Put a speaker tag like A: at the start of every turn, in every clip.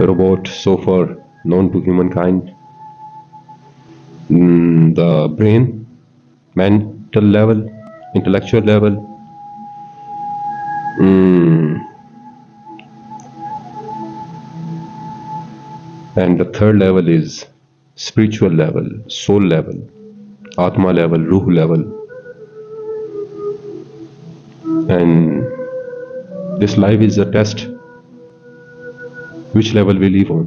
A: robot so far known to humankind, the brain, mental level, intellectual level, and the third level is spiritual level, soul level, atma level, ruh level. And this life is a test which level we live on.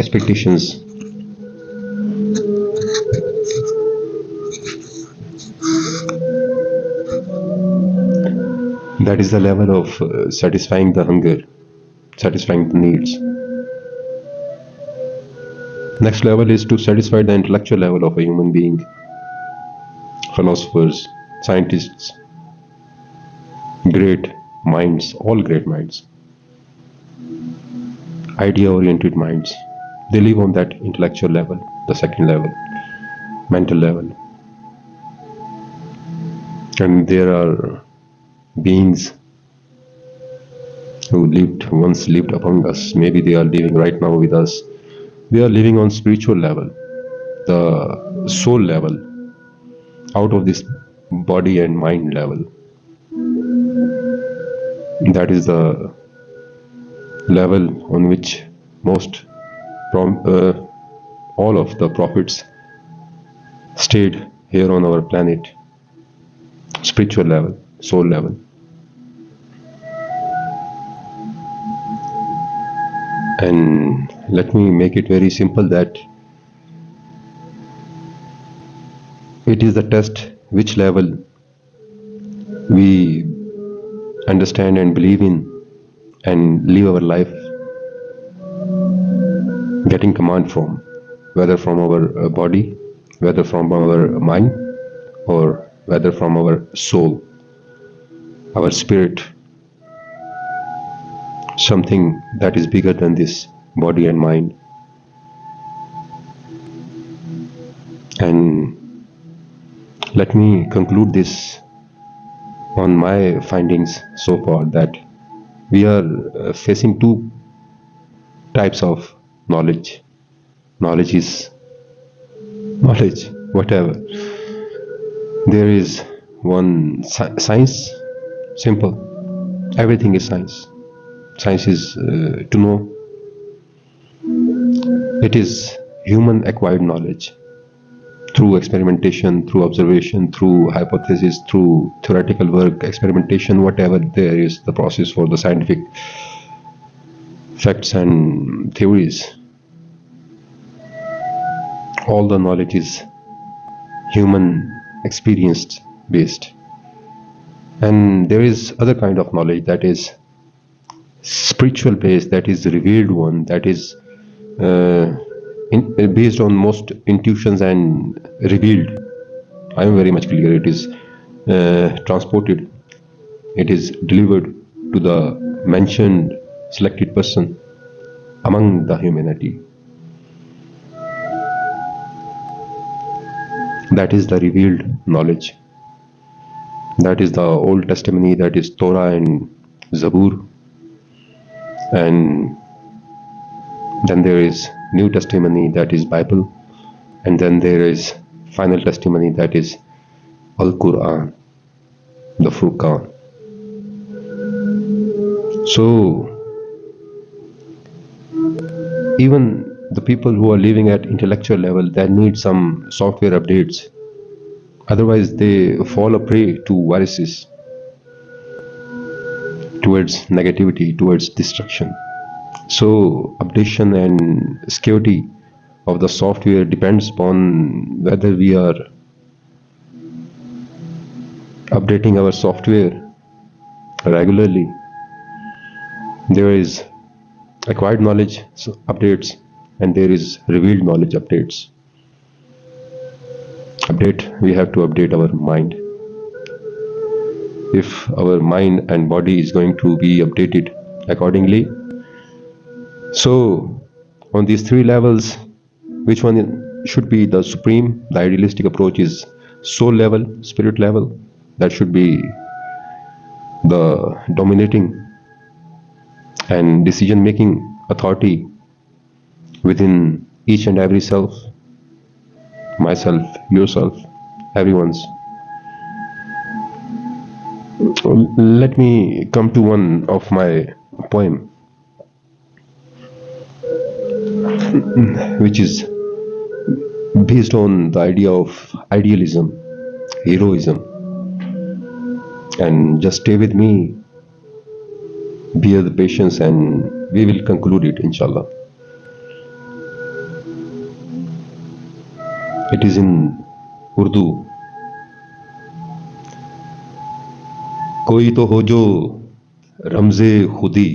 A: expectations. That is the level of satisfying the hunger, satisfying the needs. Next level is to satisfy the intellectual level of a human being. Philosophers, scientists, great minds, all great minds, idea-oriented minds, they live on that intellectual level. The second level, mental level. And there are beings who once lived among us. Maybe they are living right now with us. They are living on spiritual level, the soul level, out of this body and mind level. That is the level on which all of the prophets stayed here on our planet. Spiritual level, soul level. And let me make it very simple that it is the test which level we understand and believe in and live our life getting command from, whether from our body, whether from our mind, or whether from our soul, our spirit, something that is bigger than this body and mind. And let me conclude this on my findings so far, that we are facing 2 types of knowledge. Knowledge is knowledge, whatever. There is one science, simple. Everything is science. Science is to know. It is human acquired knowledge through experimentation, through observation, through hypothesis, through theoretical work, experimentation, whatever there is, the process for the scientific facts and theories. All the knowledge is human experienced based. And there is other kind of knowledge that is spiritual based, that is revealed one, that is based on most intuitions and revealed. I am very much clear. It is transported, it is delivered to the mentioned selected person among the humanity. That is the revealed knowledge. That is the Old Testimony, that is Torah and Zabur. And then there is new testimony, that is Bible, and then there is final testimony, that is Al-Quran, the Furqan. So even the people who are living at intellectual level, they need some software updates, otherwise they fall a prey to viruses, towards negativity, towards destruction. So updation and security of the software depends upon whether we are updating our software regularly. There is acquired knowledge updates and there is revealed knowledge updates. We have to update our mind. If our mind and body is going to be updated accordingly, so on these three levels, which one should be the supreme? The idealistic approach is soul level, spirit level. That should be the dominating and decision making authority within each and every self, myself, yourself, everyone's. Let me come to one of my poem, which is based on the idea of idealism, heroism. And just stay with me, bear the patience, and we will conclude it, inshallah. It is in Urdu. کوئی تو ہو جو رمز خودی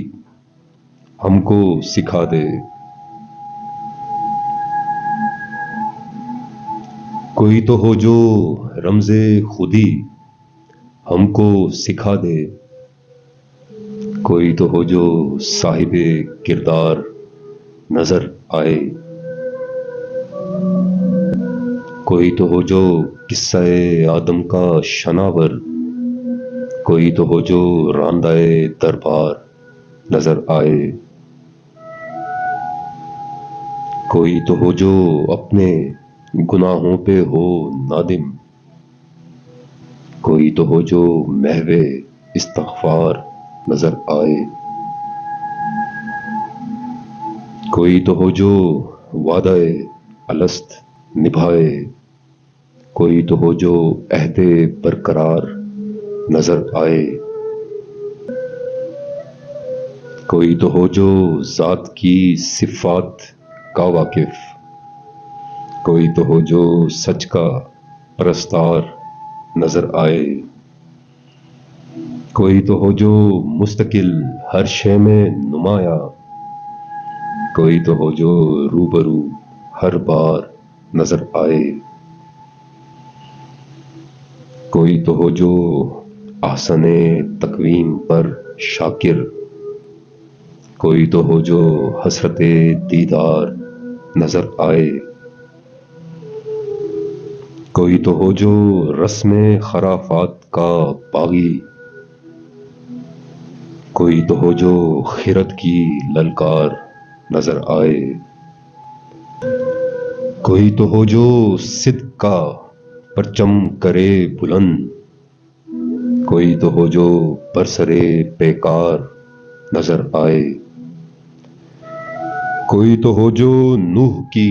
A: ہم کو سکھا دے، کوئی تو ہو جو رمز خودی ہم کو سکھا دے، کوئی تو ہو جو صاحب کردار نظر آئے، کوئی تو ہو جو قصہ آدم کا شناور، کوئی تو ہو جو راندہ دربار نظر آئے، کوئی تو ہو جو اپنے گناہوں پہ ہو نادم، کوئی تو ہو جو محو استغفار نظر آئے، کوئی تو ہو جو وعدہ الست نبھائے، کوئی تو ہو جو عہد برقرار نظر آئے، کوئی تو ہو جو ذات کی صفات کا واقف، کوئی تو ہو جو سچ کا پرستار نظر آئے، کوئی تو ہو جو مستقل ہر شے میں نمایاں، کوئی تو ہو جو روبرو ہر بار نظر آئے، کوئی تو ہو جو احسن تقویم پر شاکر، کوئی تو ہو جو حسرت دیدار نظر آئے، کوئی تو ہو جو رسم خرافات کا باغی، کوئی تو ہو جو خیرت کی للکار نظر آئے، کوئی تو ہو جو صدق کا پرچم کرے بلند، کوئی تو ہو جو برسرے پیکار نظر آئے، کوئی تو ہو جو نوح کی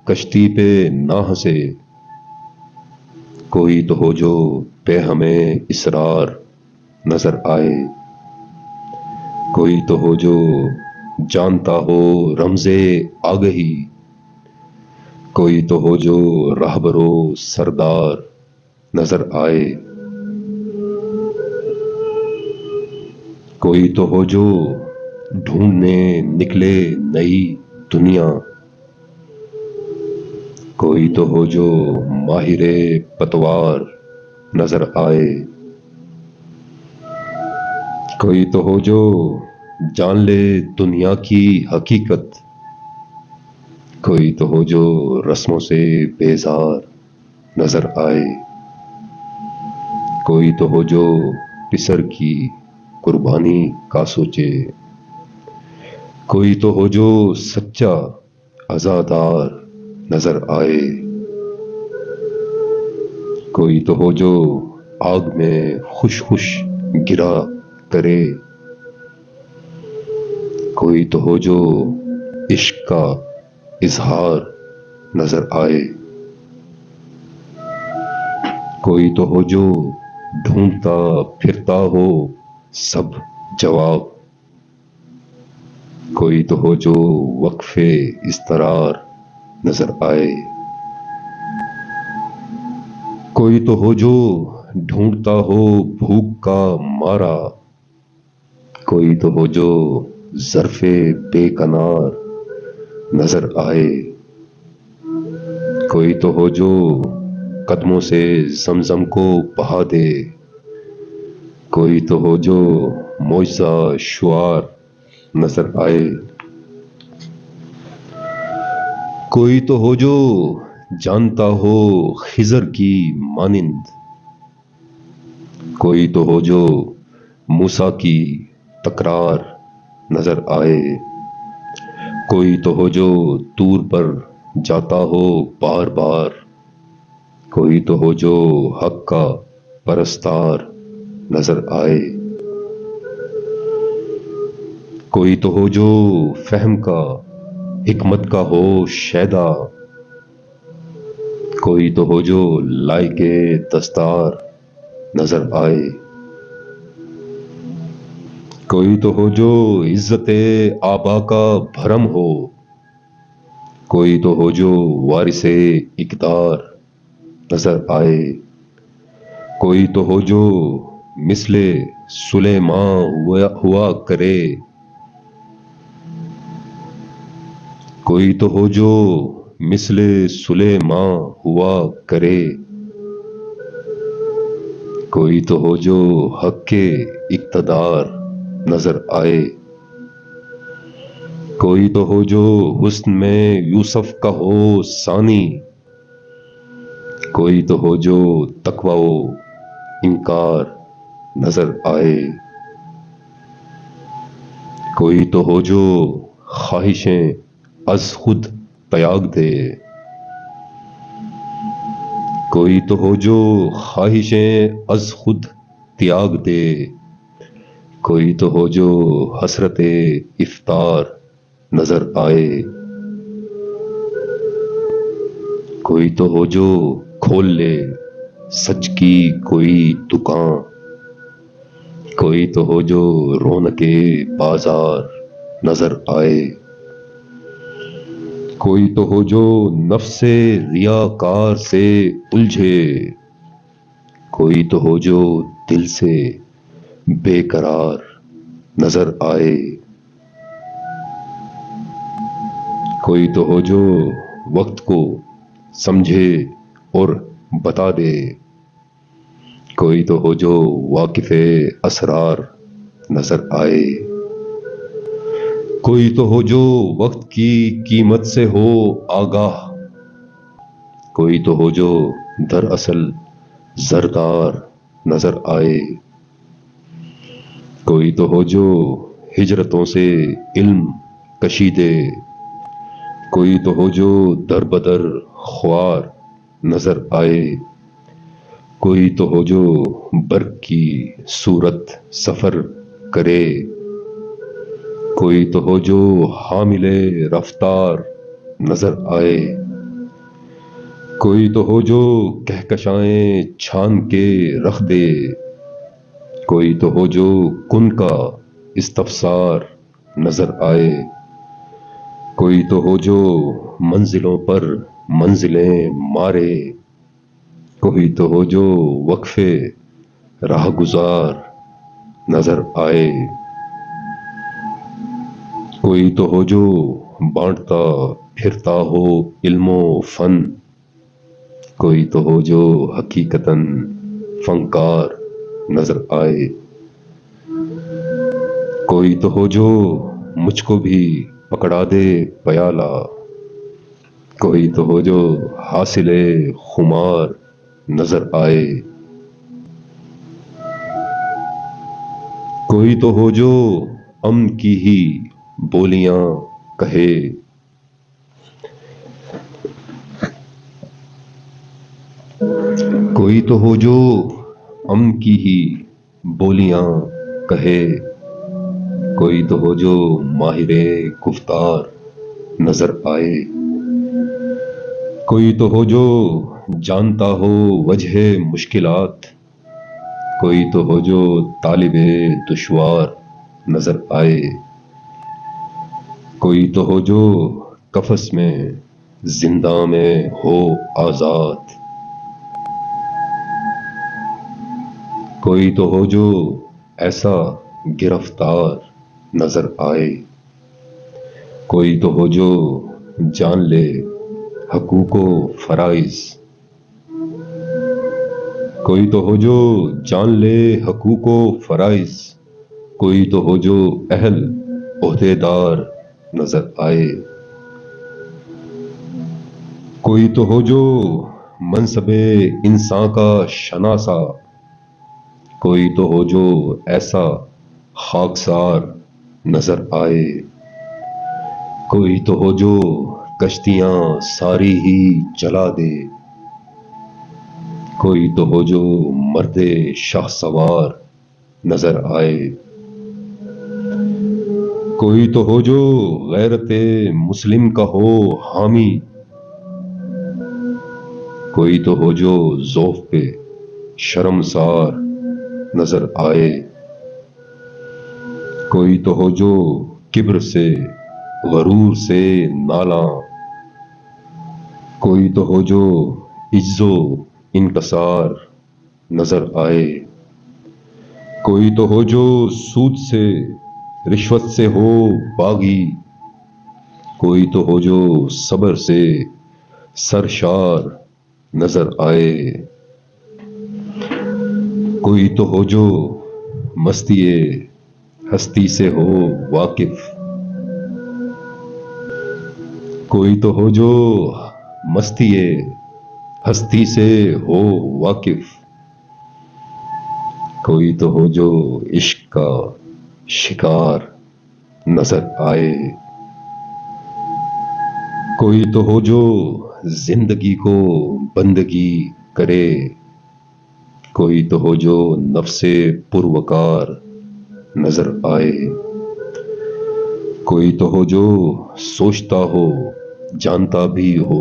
A: کشتی پہ نہ ہنسے، کوئی تو ہو جو بے ہمیں اسرار نظر آئے، کوئی تو ہو جو جانتا ہو رمز آگہی، کوئی تو ہو جو راہبرو سردار نظر آئے، کوئی تو ہو جو ڈھونڈنے نکلے نئی دنیا، کوئی تو ہو جو ماہر پتوار نظر آئے، کوئی تو ہو جو جان لے دنیا کی حقیقت، کوئی تو ہو جو رسموں سے بیزار نظر آئے، کوئی تو ہو جو پسر کی قربانی کا سوچے، کوئی تو ہو جو سچا عزادار نظر آئے. کوئی تو ہو جو آگ میں خوش خوش گرا کرے. کوئی تو ہو جو عشق کا اظہار نظر آئے. کوئی تو ہو جو ڈھونڈتا پھرتا ہو سب جواب. کوئی تو ہو جو وقف اضطرار نظر آئے. کوئی تو ہو جو ڈھونڈتا ہو بھوک کا مارا. کوئی تو ہو جو ظرف بے کنار نظر آئے. کوئی تو ہو جو قدموں سے زمزم کو بہا دے. کوئی تو ہو جو معجزہ شعار نظر آئے. کوئی تو ہو جو جانتا ہو خضر کی مانند. کوئی تو ہو جو موسیٰ کی تکرار نظر آئے. کوئی تو ہو جو طور پر جاتا ہو بار بار. کوئی تو ہو جو حق کا پرستار نظر آئے. کوئی تو ہو جو فہم کا حکمت کا ہو شیدا. کوئی تو ہو جو لائق دستار نظر آئے. کوئی تو ہو جو عزت آبا کا بھرم ہو. کوئی تو ہو جو وارث اقتدار نظر آئے. کوئی تو ہو جو مثل سلیمان ہوا کرے. کوئی تو ہو جو مثل سلیمان ہوا کرے. کوئی تو ہو جو حق کے اقتدار نظر آئے. کوئی تو ہو جو حسن میں یوسف کا ہو ثانی. کوئی تو ہو جو تقوی و انکار نظر آئے. کوئی تو ہو جو خواہشیں از خود تیاگ دے. کوئی تو ہو جو خواہشیں از خود تیاگ دے. کوئی تو ہو جو حسرت افطار نظر آئے. کوئی تو ہو جو کھول لے سچ کی کوئی دکان. کوئی تو ہو جو رونق بازار نظر آئے. کوئی تو ہو جو نفس ریاکار سے الجھے. کوئی تو ہو جو دل سے بے قرار نظر آئے. کوئی تو ہو جو وقت کو سمجھے اور بتا دے. کوئی تو ہو جو واقف اسرار نظر آئے. کوئی تو ہو جو وقت کی قیمت سے ہو آگاہ. کوئی تو ہو جو دراصل زردار نظر آئے. کوئی تو ہو جو ہجرتوں سے علم کشیدے. کوئی تو ہو جو در بدر خوار نظر آئے. کوئی تو ہو جو برق کی صورت سفر کرے. کوئی تو ہو جو حامل رفتار نظر آئے. کوئی تو ہو جو کہکشائیں چھان کے رکھ دے. کوئی تو ہو جو کن کا استفسار نظر آئے. کوئی تو ہو جو منزلوں پر منزلیں مارے. کوئی تو ہو جو وقف راہ گزار نظر آئے. کوئی تو ہو جو بانٹتا پھرتا ہو علم و فن. کوئی تو ہو جو حقیقتاً فنکار نظر آئے. کوئی تو ہو جو مجھ کو بھی پکڑا دے پیالہ. کوئی تو ہو جو حاصل خمار نظر آئے. کوئی تو ہو جو امن کی ہی بولیاں کہے. کوئی تو ہو جو امن کی ہی بولیاں کہے، کوئی تو ہو جو ماہر گفتار نظر آئے، کوئی تو ہو جو جانتا ہو وجہ مشکلات، کوئی تو ہو جو طالب دشوار نظر آئے، کوئی تو ہو جو قفس میں زندہ میں ہو آزاد، کوئی تو ہو جو ایسا گرفتار نظر آئے، کوئی تو ہو جو جان لے حقوق و فرائض، کوئی تو ہو جو جان لے حقوق و فرائض، کوئی تو ہو جو اہل عہدے دار نظر آئے، کوئی تو ہو جو منصب انسان کا شناسا، کوئی تو ہو جو ایسا خاکسار نظر آئے، کوئی تو ہو جو کشتیاں ساری ہی چلا دے، کوئی تو ہو جو مرد شاہ سوار نظر آئے، کوئی تو ہو جو غیرت مسلم کا ہو حامی، کوئی تو ہو جو ذوق پہ شرمسار نظر آئے، کوئی تو ہو جو کبر سے غرور سے نالاں، کوئی تو ہو جو عجز و انکسار نظر آئے، کوئی تو ہو جو سود سے رشوت سے ہو باغی، کوئی تو ہو جو صبر سے سرشار نظر آئے، کوئی تو ہو جو مستی ہستی سے ہو واقف، کوئی تو ہو جو مستی ہستی سے ہو واقف، کوئی تو ہو جو عشق کا شکار نظر آئے، کوئی تو ہو جو زندگی کو بندگی کرے، کوئی تو ہو جو نفس پروکار نظر آئے، کوئی تو ہو جو سوچتا ہو جانتا بھی ہو،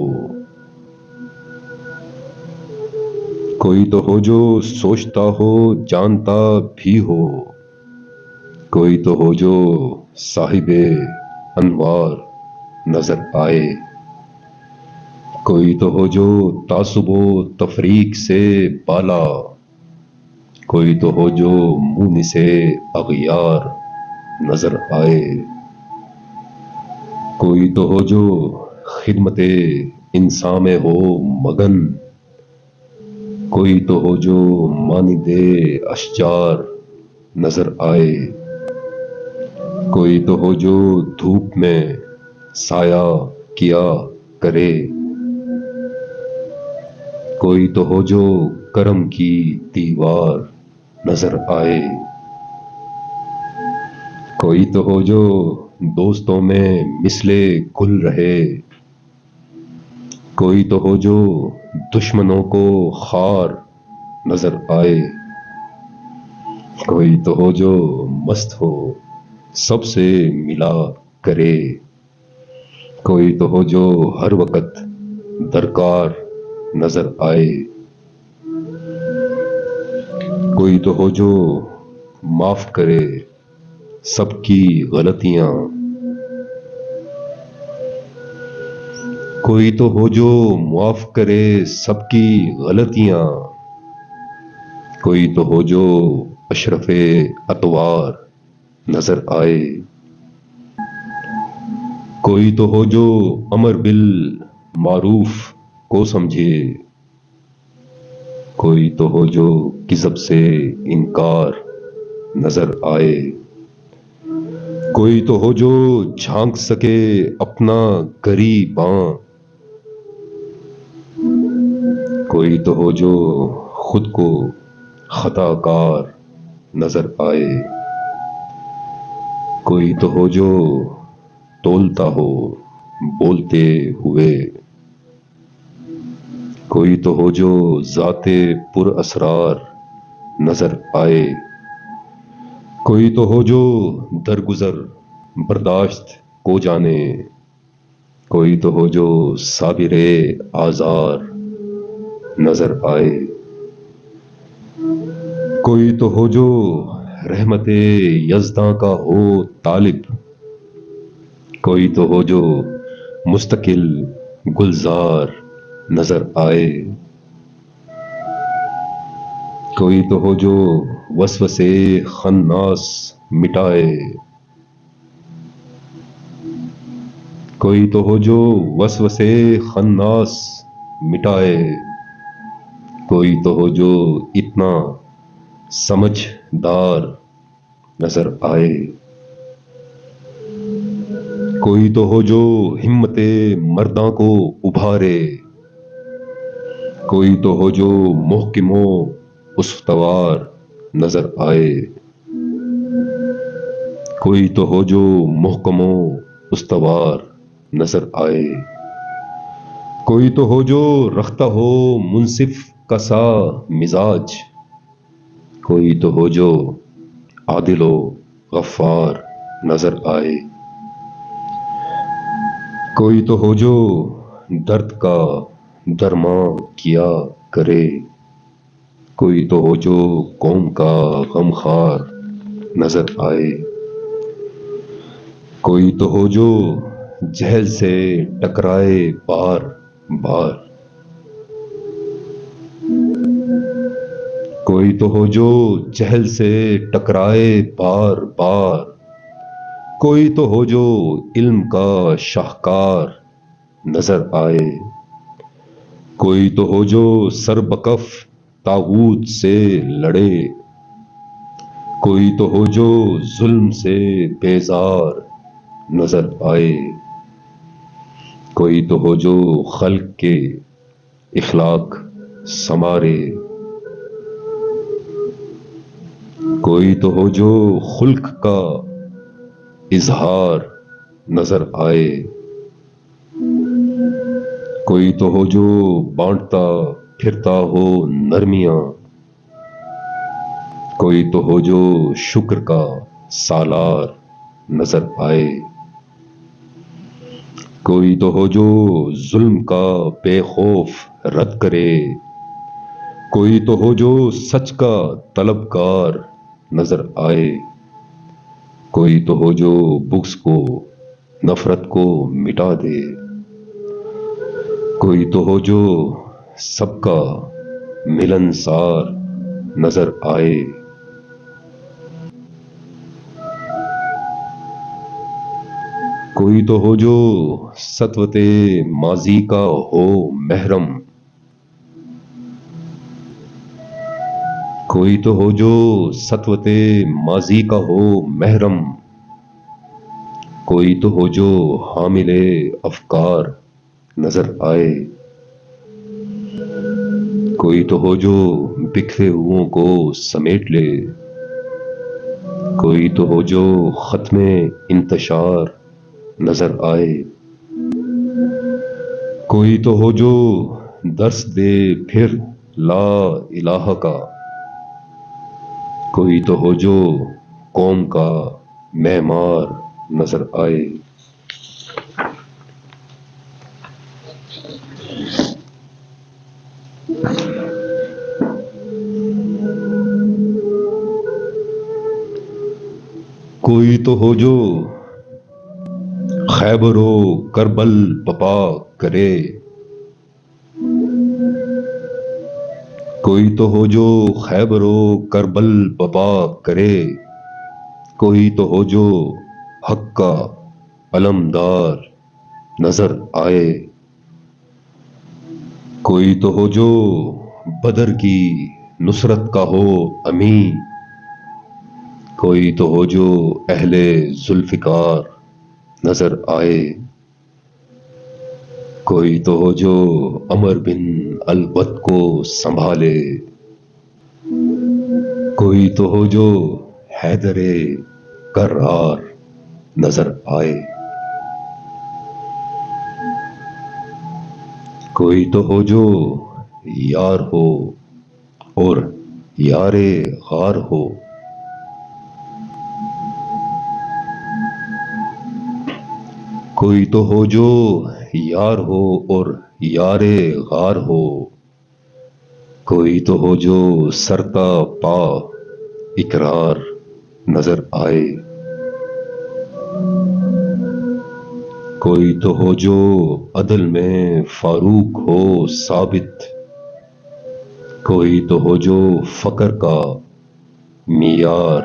A: کوئی تو ہو جو سوچتا ہو جانتا بھی ہو، کوئی تو ہو جو صاحب انوار نظر آئے، کوئی تو ہو جو تعصب و تفریق سے بالا، کوئی تو ہو جو مونس اغیار نظر آئے، کوئی تو ہو جو خدمت انسان میں ہو مگن، کوئی تو ہو جو مانند اشجار نظر آئے، کوئی تو ہو جو دھوپ میں سایہ کیا کرے، کوئی تو ہو جو کرم کی دیوار نظر آئے، کوئی تو ہو جو دوستوں میں مثل گل رہے، کوئی تو ہو جو دشمنوں کو خار نظر آئے، کوئی تو ہو جو مست ہو سب سے ملا کرے، کوئی تو ہو جو ہر وقت درکار نظر آئے، کوئی تو ہو جو معاف کرے سب کی غلطیاں، کوئی تو ہو جو معاف کرے سب کی غلطیاں، کوئی تو ہو جو اشرف اطوار نظر آئے، کوئی تو ہو جو امر بالمعروف کو سمجھے، کوئی تو ہو جو کذب سے انکار نظر آئے، کوئی تو ہو جو جھانک سکے اپنا گریباں، کوئی تو ہو جو خود کو خطا کار نظر آئے، کوئی تو ہو جو تولتا ہو بولتے ہوئے، کوئی تو ہو جو ذات پر اسرار نظر آئے، کوئی تو ہو جو درگزر برداشت کو جانے، کوئی تو ہو جو صابر آزار نظر آئے، کوئی تو ہو جو رحمت یزداں کا ہو طالب، کوئی تو ہو جو مستقل گلزار نظر آئے، کوئی تو ہو جو وسوسے خناس مٹائے، کوئی تو ہو جو وسوسے خناس مٹائے، کوئی تو ہو جو اتنا سمجھدار نظر آئے، کوئی تو ہو جو ہمت مرداں کو ابھارے، کوئی تو ہو جو محکم و استوار نظر آئے، کوئی تو ہو جو محکم و استوار نظر آئے، کوئی تو ہو جو رختہ ہو منصف کا سا مزاج، کوئی تو ہو جو عادل و غفار نظر آئے، کوئی تو ہو جو درد کا درماں کیا کرے، کوئی تو ہو جو قوم کا غمخوار نظر آئے، کوئی تو ہو جو جہل سے ٹکرائے بار بار، کوئی تو ہو جو جہل سے ٹکرائے بار بار، کوئی تو ہو جو علم کا شاہکار نظر آئے، کوئی تو ہو جو سر بکف طاغوت سے لڑے، کوئی تو ہو جو ظلم سے بیزار نظر آئے، کوئی تو ہو جو خلق کے اخلاق سنوارے، کوئی تو ہو جو خلق کا اظہار نظر آئے، کوئی تو ہو جو بانٹتا پھرتا ہو نرمیاں، کوئی تو ہو جو شکر کا سالار نظر آئے، کوئی تو ہو جو ظلم کا بے خوف رد کرے، کوئی تو ہو جو سچ کا طلبگار نظر آئے، کوئی تو ہو جو بغض کو نفرت کو مٹا دے، کوئی تو ہو جو سب کا ملنسار نظر آئے، کوئی تو ہو جو سطوت ماضی کا ہو محرم، کوئی تو ہو جو سطوت ماضی کا ہو محرم، کوئی تو ہو جو حامل افکار نظر آئے، کوئی تو ہو جو بکھرے ہوئوں کو سمیٹ لے، کوئی تو ہو جو ختم انتشار نظر آئے، کوئی تو ہو جو درس دے پھر لا الہ کا، کوئی تو ہو جو قوم کا معمار نظر آئے، کوئی تو ہو جو خیبر و کربل بپا کرے، کوئی تو ہو جو خیبر و کربل بپا کرے، کوئی تو ہو جو حق کا علمدار نظر آئے، کوئی تو ہو جو بدر کی نصرت کا ہو امین، کوئی تو ہو جو اہل ذوالفقار نظر آئے، کوئی تو ہو جو عمر بن البت کو سنبھالے، کوئی تو ہو جو حیدر کرار نظر آئے، کوئی تو ہو جو یار ہو اور یار غار ہو. کوئی تو ہو جو یار ہو اور یار غار ہو. کوئی تو ہو جو سرتا پا اقرار نظر آئے. کوئی تو ہو جو عدل میں فاروق ہو ثابت. کوئی تو ہو جو فقر کا معیار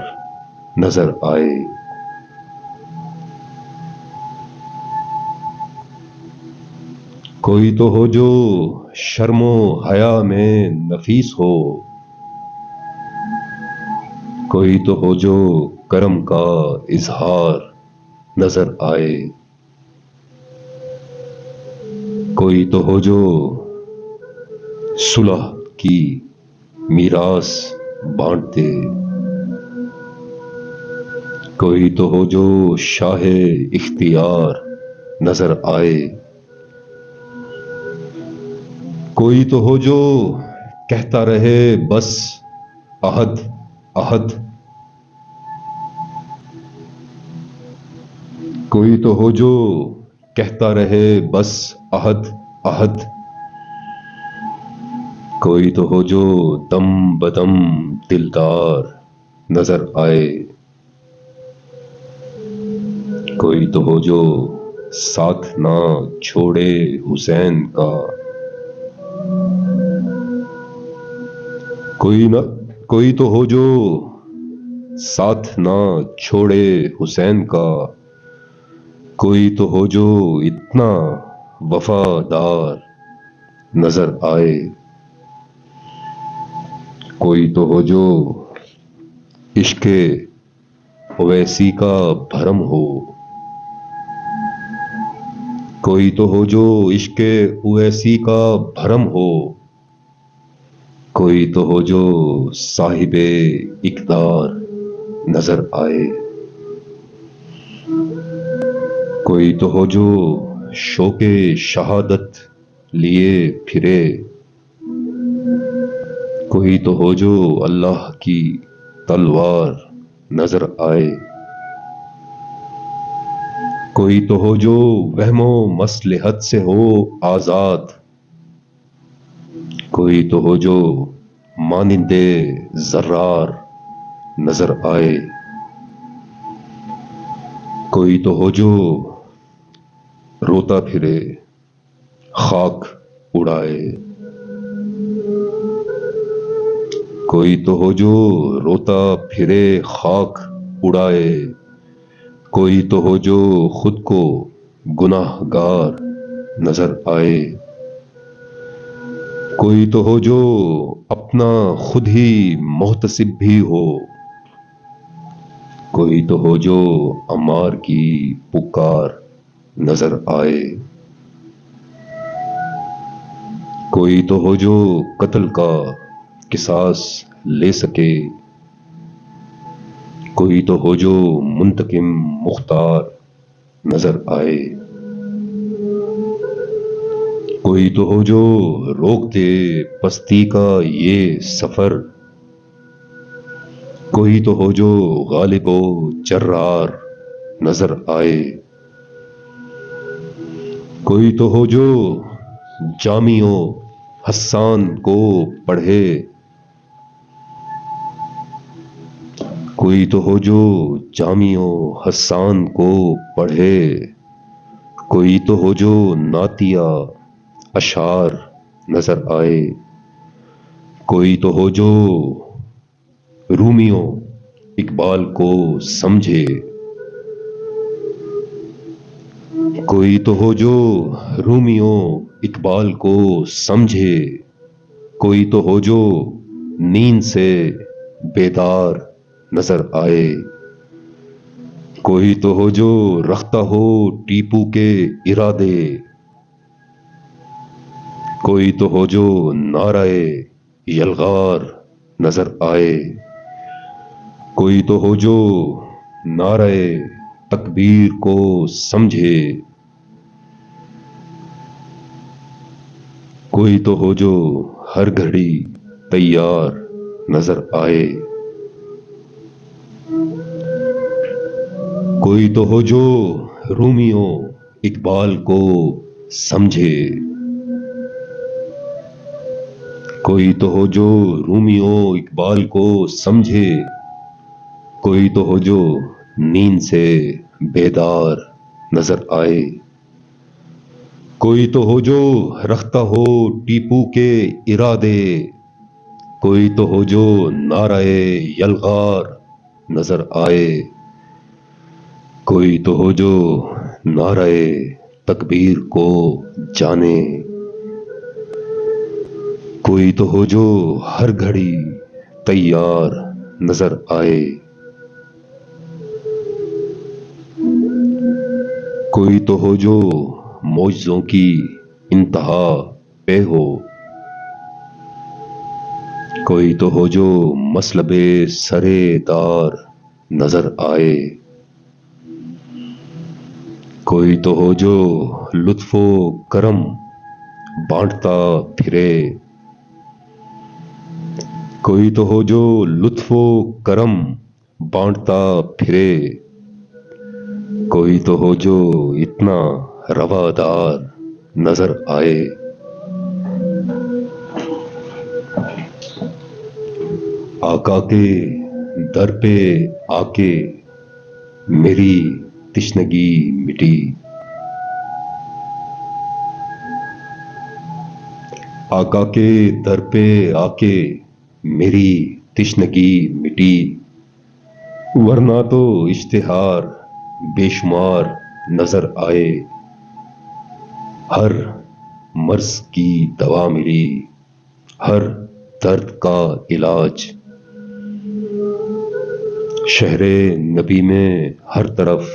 A: نظر آئے. کوئی تو ہو جو شرم و حیا میں نفیس ہو. کوئی تو ہو جو کرم کا اظہار نظر آئے. کوئی تو ہو جو صلح کی میراث بانٹ دے. کوئی تو ہو جو شاہ اختیار نظر آئے. کوئی تو ہو جو کہتا رہے بس عہد عہد. کوئی تو ہو جو کہتا رہے بس عہد عہد. کوئی تو ہو جو دم بدم دلدار نظر آئے. کوئی تو ہو جو ساتھ نہ چھوڑے حسین کا. کوئی تو ہو جو ساتھ نہ چھوڑے حسین کا. کوئی تو ہو جو اتنا وفادار نظر آئے. کوئی تو ہو جو عشق اویسی کا بھرم ہو. کوئی تو ہو جو عشق اویسی کا بھرم ہو. کوئی تو ہو جو صاحب اقتدار نظر آئے. کوئی تو ہو جو شوق شہادت لیے پھرے. کوئی تو ہو جو اللہ کی تلوار نظر آئے. کوئی تو ہو جو وہم و مصلحت سے ہو آزاد. کوئی تو ہو جو مانند زرار نظر آئے. کوئی تو ہو جو روتا پھرے خاک اڑائے. کوئی تو ہو جو روتا پھرے خاک اڑائے. کوئی تو ہو جو خود کو گناہ گار نظر آئے. کوئی تو ہو جو اپنا خود ہی محتسب بھی ہو. کوئی تو ہو جو عمار کی پکار نظر آئے. کوئی تو ہو جو قتل کا قصاص لے سکے. کوئی تو ہو جو منتقم مختار نظر آئے. کوئی تو ہو جو روک دے پستی کا یہ سفر. کوئی تو ہو جو غالب و جرار نظر آئے. کوئی تو ہو جو جامی و حسان کو پڑھے. کوئی تو ہو جو جامی و حسان کو پڑھے. کوئی تو ہو جو نعتیہ اشعار نظر آئے. کوئی تو ہو جو رومی و اقبال کو سمجھے. کوئی تو ہو جو رومی و اقبال کو سمجھے. کوئی تو ہو جو نیند سے بیدار نظر آئے. کوئی تو ہو جو رختہ ہو ٹیپو کے ارادے. کوئی تو ہو جو نعرہ یلغار نظر آئے. کوئی تو ہو جو نعرہ تکبیر کو سمجھے. کوئی تو ہو جو ہر گھڑی تیار نظر آئے، کوئی تو ہو جو رومیوں اقبال کو سمجھے، کوئی تو ہو جو رومیوں اقبال کو سمجھے، کوئی تو ہو جو نیند سے بیدار نظر آئے، کوئی تو ہو جو رکھتا ہو ٹیپو کے ارادے، کوئی تو ہو جو نعرہ یلغار نظر آئے، کوئی تو ہو جو نعرہ تکبیر کو جانے، کوئی تو ہو جو ہر گھڑی تیار نظر آئے، کوئی تو ہو جو معجزوں کی انتہا پہ ہو، کوئی تو ہو جو مصلب سرے دار نظر آئے، کوئی تو ہو جو لطف و کرم بانٹتا پھرے، کوئی تو ہو جو لطف و کرم بانٹتا پھرے، کوئی تو ہو جو اتنا روادار نظر آئے۔ آقا کے در پہ آ کے میری تشنگی مٹی، آقا کے در پہ آ کے میری تشنگی مٹی، ورنہ تو اشتہار بے شمار نظر آئے، ہر مرض کی دوا ملی، ہر درد کا علاج، شہر نبی میں ہر طرف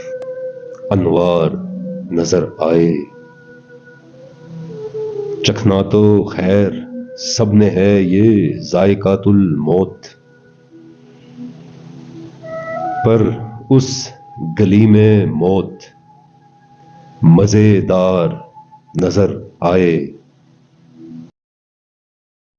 A: انوار نظر آئے، چکھنا تو خیر سب نے ہے یہ ذائقۃ الموت، پر اس گلی میں موت مزیدار نظر آئے۔